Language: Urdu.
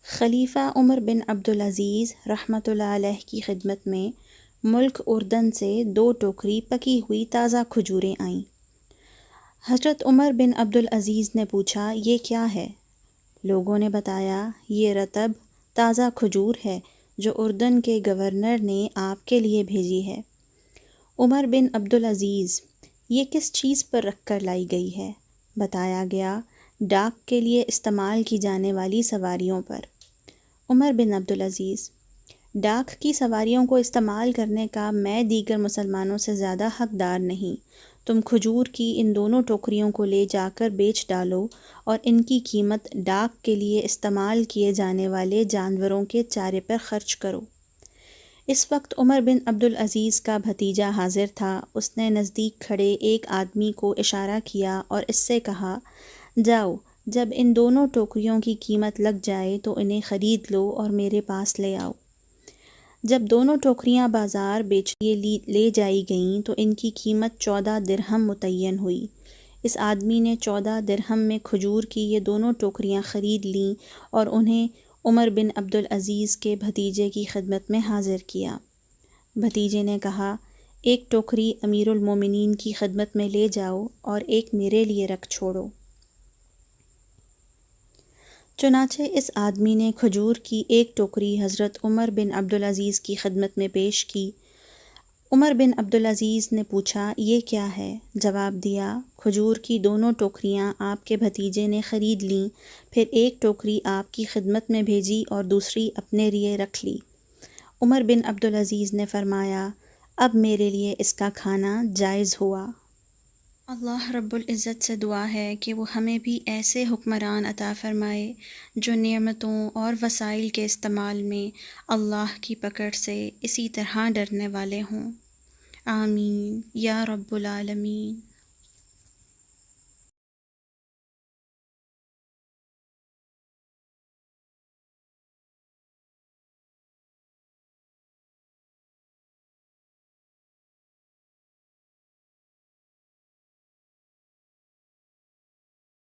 خلیفہ عمر بن عبدالعزیز رحمۃ اللہ علیہ کی خدمت میں ملک اردن سے 2 ٹوکری پکی ہوئی تازہ کھجوریں آئیں۔ حضرت عمر بن عبدالعزیز نے پوچھا، یہ کیا ہے؟ لوگوں نے بتایا، یہ رطب تازہ کھجور ہے جو اردن کے گورنر نے آپ کے لیے بھیجی ہے۔ عمر بن عبدالعزیز، یہ کس چیز پر رکھ کر لائی گئی ہے؟ بتایا گیا، ڈاک کے لیے استعمال کی جانے والی سواریوں پر۔ عمر بن عبدالعزیز، ڈاک کی سواریوں کو استعمال کرنے کا میں دیگر مسلمانوں سے زیادہ حقدار نہیں۔ تم کھجور کی ان دونوں ٹوکریوں کو لے جا کر بیچ ڈالو اور ان کی قیمت ڈاک کے لیے استعمال کیے جانے والے جانوروں کے چارے پر خرچ کرو۔ اس وقت عمر بن عبدالعزیز کا بھتیجا حاضر تھا۔ اس نے نزدیک کھڑے ایک آدمی کو اشارہ کیا اور اس سے کہا، جاؤ، جب ان دونوں ٹوکریوں کی قیمت لگ جائے تو انہیں خرید لو اور میرے پاس لے آؤ۔ جب دونوں ٹوکریاں بازار بیچنے لے جائی گئیں تو ان کی قیمت 14 درہم متعین ہوئی۔ اس آدمی نے 14 درہم میں کھجور کی یہ دونوں ٹوکریاں خرید لیں اور انہیں عمر بن عبدالعزیز کے بھتیجے کی خدمت میں حاضر کیا۔ بھتیجے نے کہا، ایک ٹوکری امیر المومنین کی خدمت میں لے جاؤ اور ایک میرے لیے رکھ چھوڑو۔ چنانچہ اس آدمی نے کھجور کی ایک ٹوکری حضرت عمر بن عبدالعزیز کی خدمت میں پیش کی۔ عمر بن عبدالعزیز نے پوچھا، یہ کیا ہے؟ جواب دیا، کھجور کی دونوں ٹوکریاں آپ کے بھتیجے نے خرید لیں، پھر ایک ٹوکری آپ کی خدمت میں بھیجی اور دوسری اپنے لیے رکھ لی۔ عمر بن عبدالعزیز نے فرمایا، اب میرے لیے اس کا کھانا جائز ہوا۔ اللہ رب العزت سے دعا ہے کہ وہ ہمیں بھی ایسے حکمران عطا فرمائے جو نعمتوں اور وسائل کے استعمال میں اللہ کی پکڑ سے اسی طرح ڈرنے والے ہوں۔ آمین یا رب العالمین۔